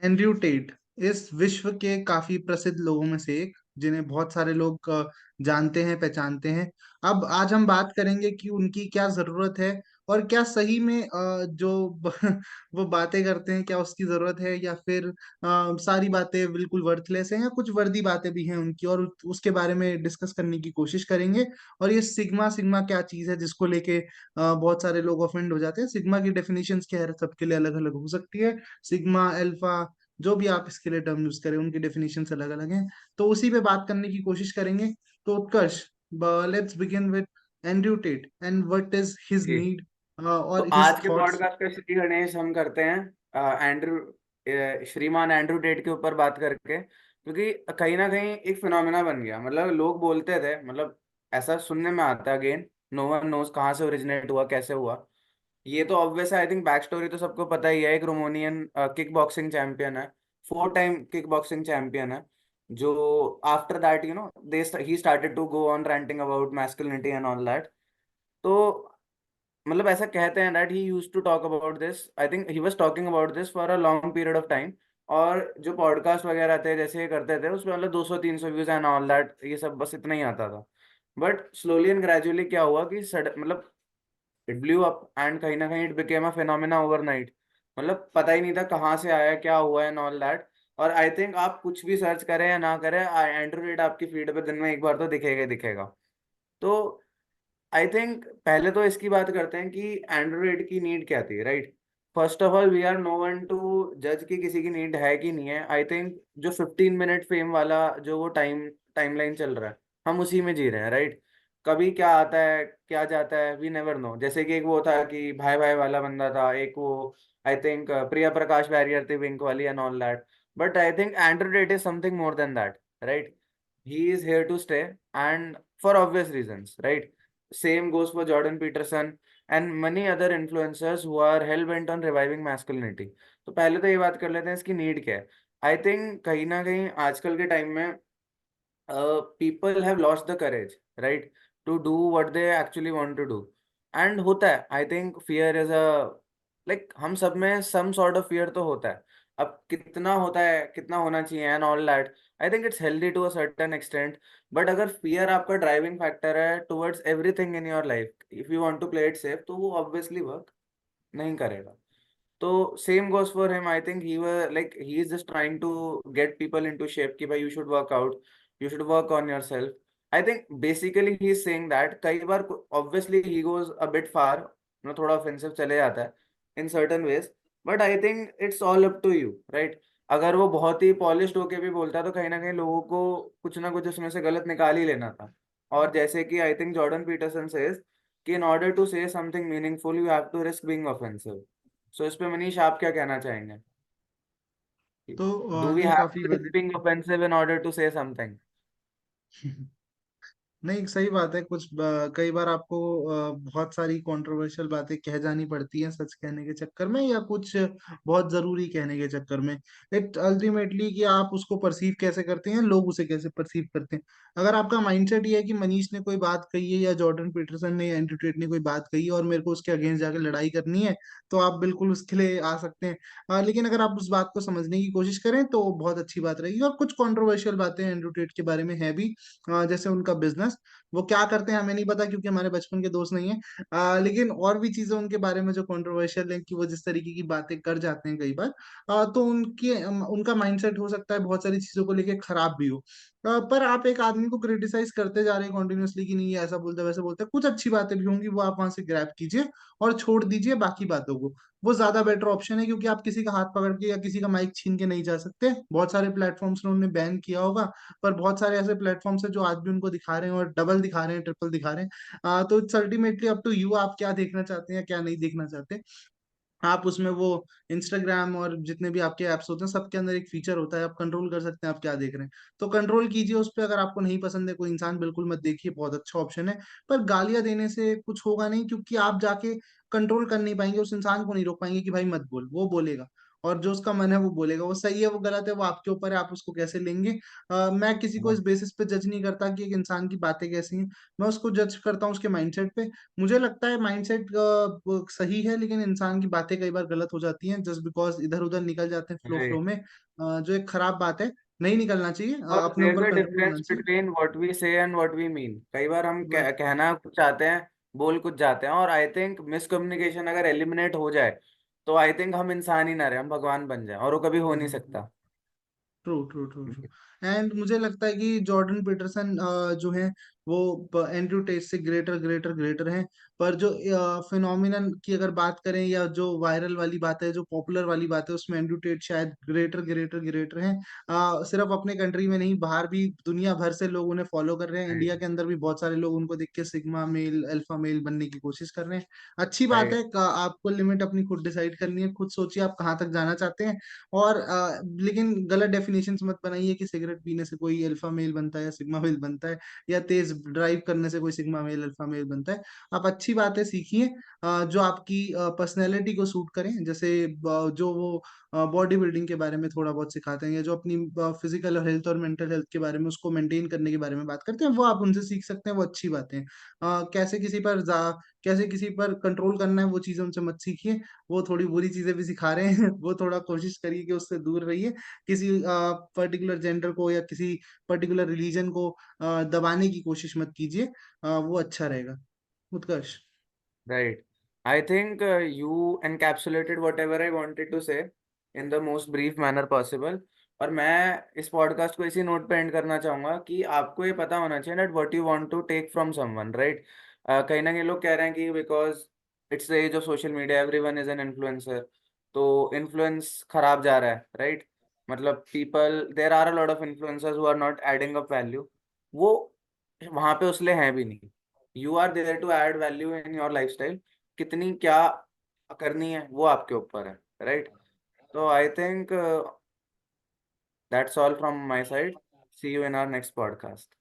Andrew Tate इस विश्व के काफी प्रसिद्ध लोगों में से एक, जिन्हें बहुत सारे लोग जानते हैं, पहचानते हैं। अब आज हम बात करेंगे कि उनकी क्या जरूरत है, और क्या सही में वो बातें करते हैं, क्या उसकी जरूरत है, या फिर सारी बातें बिल्कुल वर्थलेस हैं, या कुछ वर्दी बातें भी हैं उनकी, और उसके बारे में डिस्कस करने की कोशिश करेंगे। और ये सिग्मा सिग्मा क्या चीज है जिसको लेके बहुत सारे लोग ऑफेंड हो जाते हैं। सिग्मा की डेफिनेशंस क्या है, सबके लिए अलग अलग हो सकती है। सिग्मा, अल्फा, जो भी आप इसके लिए टर्म यूज करें, उनकी डेफिनेशन अलग अलग हैं। तो उसी पे बात करने की कोशिश करेंगे। तो Utkarsh, let's begin with Andrew Tate and what is his जी। नीड तो और हिज आज के थॉट्स। पॉडकास्ट का श्री गणेश हम करते हैं एंड्रू श्रीमान एंड्रू टेट के ऊपर बात करके, क्योंकि कहीं ना कहीं एक फिनोमेना बन गया। मतलब लोग बोलते थे, मतलब ऐसा सुनने में आता है, अगेन नो वन नोज कहाँ से ओरिजिनेट हुआ, कैसे हुआ। ये तो ऑब्वियस है, आई थिंक बैक स्टोरी तो सबको पता ही है। एक रोमानियन किक बॉक्सिंग चैंपियन है, 4 टाइम किक बॉक्सिंग चैंपियन है, जो after that they he started to go on ranting about masculinity and all that. तो मतलब ऐसा कहते हैं that he used to talk about this, I think he was talking about this for a long period of time. और जो podcast वगैरह थे जैसे ये करते थे, उसमें मतलब 200-300 व्यूज एंड ऑल दैट, ये सब बस इतना ही आता था। बट स्लोली एंड ग्रेजुअली क्या हुआ कि मतलब इट ब्लू अप एंड कहीं ना कहीं it became a phenomena overnight. मतलब पता ही नहीं था कहाँ से आया, क्या हुआ एंड ऑल दैट। और आई थिंक आप कुछ भी सर्च करें या ना करें, एंड्रॉइड आपकी फीड पे दिन में एक बार तो दिखेगा ही दिखेगा। तो आई थिंक पहले तो इसकी बात करते हैं कि एंड्रॉइड की नीड क्या थी, right. First of all we are no one to जज कि किसी की नीड है कि नहीं है। आई थिंक जो 15 मिनट फेम वाला जो वो टाइमलाइन चल रहा है, हम उसी में जी रहे हैं, राइट। कभी क्या आता है क्या जाता है, वी नेवर नो। जैसे कि एक वो था कि भाई भाई वाला बंदा था, एक वो I think Priya Prakash barrier थी विंक वाली and all that. But I think Android is something more than that, right. He is here to stay and for obvious reasons, right. Same goes for Jordan Peterson and many other influencers who are hell bent on reviving masculinity. तो पहले तो ये बात कर लेते हैं इसकी need क्या है। आई थिंक कहीं ना कहीं आजकल के टाइम में people have lost the courage, right, to do what they actually want to do. And होता है, I think fear is a like हम सब में सम सॉर्ट ऑफ फियर तो होता है। अब कितना होता है, कितना होना चाहिए and all that, I think it's healthy to a certain extent. But अगर फियर आपका ड्राइविंग फैक्टर है towards everything in your life, if you want to play it safe, तो वो ऑब्वियसली वर्क नहीं करेगा। तो सेम गोes for him. I think he is just trying to get people into shape कि भाई you should work out, you should work on yourself. I think basically he is saying that. कई बार obviously he goes a bit far, थोड़ा offensive चले जाता है in certain ways. But I think it's all up to you, right. अगर वो बहुत ही polished होके भी बोलता तो कहीं ना कहीं लोगों को कुछ ना कुछ उसमें से गलत निकाल ही लेना था। और जैसे कि I think Jordan Peterson says कि in order to say something meaningful you have to risk being offensive. So इस पे मनीष आप क्या कहना चाहेंगे? तो डू वी नहीं, हैव काफी to risk being offensive in order to say something? Valid. नहीं, सही बात है। कई बार आपको बहुत सारी कंट्रोवर्शियल बातें कह जानी पड़ती हैं सच कहने के चक्कर में, या कुछ बहुत जरूरी कहने के चक्कर में। इट अल्टीमेटली कि आप उसको परसीव कैसे करते हैं, लोग उसे कैसे परसीव करते हैं। अगर आपका माइंडसेट ये है कि मनीष ने कोई बात कही है, या जॉर्डन पीटरसन ने, एंड्रयू टेट ने कोई बात कही है, और मेरे को उसके अगेंस्ट जाके लड़ाई करनी है, तो आप बिल्कुल उसके लिए आ सकते हैं। लेकिन अगर आप उस बात को समझने की कोशिश करें तो बहुत अच्छी बात रहेगी। और कुछ कंट्रोवर्शियल बातें एंड्रयू टेट के बारे में है भी, जैसे उनका बिजनेस। वो क्या करते हैं हमें नहीं पता, क्योंकि हमारे बचपन के दोस्त नहीं है। लेकिन और भी चीजें उनके बारे में जो कंट्रोवर्शियल है, कि वो जिस तरीके की बातें कर जाते हैं कई बार, तो उनका माइंडसेट हो सकता है बहुत सारी चीजों को लेके खराब भी हो। पर आप एक आदमी को क्रिटिसाइज करते जा रहे हैं कॉन्टिन्यूअसली कि नहीं, ये ऐसा बोलता है, वैसे बोलता है, कुछ अच्छी बातें भी होंगी, वो आप वहां से ग्रैब कीजिए और छोड़ दीजिए बाकी बातों को। वो ज्यादा बेटर ऑप्शन है, क्योंकि आप किसी का हाथ पकड़ के या किसी का माइक छीन के नहीं जा सकते। बहुत सारे प्लेटफॉर्म्स ने उन्हें बैन किया होगा, पर बहुत सारे ऐसे प्लेटफॉर्म्स हैं जो आज भी उनको दिखा रहे हैं, और डबल दिखा रहे हैं, ट्रिपल दिखा रहे हैं। तो it's ultimately up to you, आप क्या देखना चाहते हैं, क्या नहीं देखना चाहते। आप उसमें वो इंस्टाग्राम और जितने भी आपके ऐप्स होते हैं, सबके अंदर एक फीचर होता है, आप कंट्रोल कर सकते हैं आप क्या देख रहे हैं। तो कंट्रोल कीजिए उस पर। अगर आपको नहीं पसंद है कोई इंसान, बिल्कुल मत देखिए, बहुत अच्छा ऑप्शन है। पर गालियां देने से कुछ होगा नहीं, क्योंकि आप जाके कंट्रोल कर नहीं पाएंगे, उस इंसान को नहीं रोक पाएंगे कि भाई मत बोल, वो बोलेगा। और जो उसका मन है वो बोलेगा, वो सही है वो गलत है वो आपके ऊपर है, आप उसको कैसे लेंगे। मैं किसी को इस बेसिस पे जज नहीं करता कि एक इंसान की बातें कैसी हैं, मैं उसको जज करता हूँ उसके माइंडसेट पे। मुझे लगता है माइंडसेट सही है, लेकिन इंसान की बातें कई बार गलत हो जाती हैं जस्ट बिकॉज इधर उधर निकल जाते हैं फ्लो फ्लो राइट। में, जो एक खराब बात है, नहीं निकलना चाहिए, और अपने देयर इज ऊपर अ कंट्रोल होना डिफरेंस चाहिए। बिटवीन व्हाट वी से एंड व्हाट वी मीन। कई बार हम बस कहना कुछ चाहते हैं, बोल कुछ जाते हैं, और आई थिंक मिसकम्युनिकेशन अगर एलिमिनेट हो जाए तो आई थिंक हम इंसान ही ना रहे, हम भगवान बन जाए, और वो कभी हो नहीं सकता। True true true true. And मुझे लगता है कि जॉर्डन पीटरसन जो है वो एंड्रयू टेट से ग्रेटर ग्रेटर ग्रेटर हैं। पर जो फिनोमिनन की अगर बात करें, या जो वायरल वाली बात है, जो पॉपुलर वाली बात है, उसमें एंड्रयू टेट शायद ग्रेटर ग्रेटर ग्रेटर हैं। सिर्फ अपने कंट्री में नहीं, बाहर भी दुनिया भर से लोग उन्हें फॉलो कर रहे हैं, इंडिया राइट। के अंदर भी बहुत सारे लोग उनको देख के सिग्मा मेल अल्फा मेल बनने की कोशिश कर रहे हैं। अच्छी बात है, राइट। आपको लिमिट अपनी खुद डिसाइड करनी है, खुद सोचिए आप कहाँ तक जाना चाहते हैं। और लेकिन गलत डेफिनेशंस मत बनाइए कि सिगरेट पीने से कोई अल्फा मेल बनता है या सिग्मा मेल बनता है, या तेज ड्राइव करने से कोई सिग्मा मेल अल्फा मेल बनता है। आप अच्छी बातें सीखिए जो आपकी पर्सनैलिटी को सूट करें, जैसे जो वो बॉडी बिल्डिंग के बारे में थोड़ा बहुत सिखाते हैं, या जो अपनी फिजिकल हेल्थ और मेंटल हेल्थ के बारे में उसको मेंटेन करने के बारे में बात करते हैं, वो आप उनसे सीख सकते हैं, वो अच्छी बातें हैं। कैसे किसी पर कैसे किसी पर कंट्रोल करना है वो चीज़ें उनसे मत सीखिए, वो थोड़ी बुरी चीजें भी सिखा रहे हैं वो थोड़ा कोशिश करिए कि उससे दूर रहिए। किसी पर्टिकुलर जेंडर को या किसी पर्टिकुलर रिलीजन को दबाने की कोशिश मत कीजिए, वो अच्छा रहेगा। Utkarsh. Right. I think you encapsulated whatever I wanted to say in the most brief manner possible. और मैं इस पॉडकास्ट को इसी नोट पे एंड करना चाहूंगा कि आपको ये पता होना चाहिए that what you want to take from someone, right. कहीं ना कहीं लोग कह रहे हैं कि because it's the age of social media everyone is an influencer, तो इन्फ्लुएंस खराब जा रहा है, राइट। मतलब people, there are a lot of influencers who are not adding up value. वो वहां पे उसलिए हैं भी नहीं। You are there to add value in your lifestyle. कितनी क्या करनी है वो आपके ऊपर है, राइट। तो I think that's all from my side. See you in our next podcast.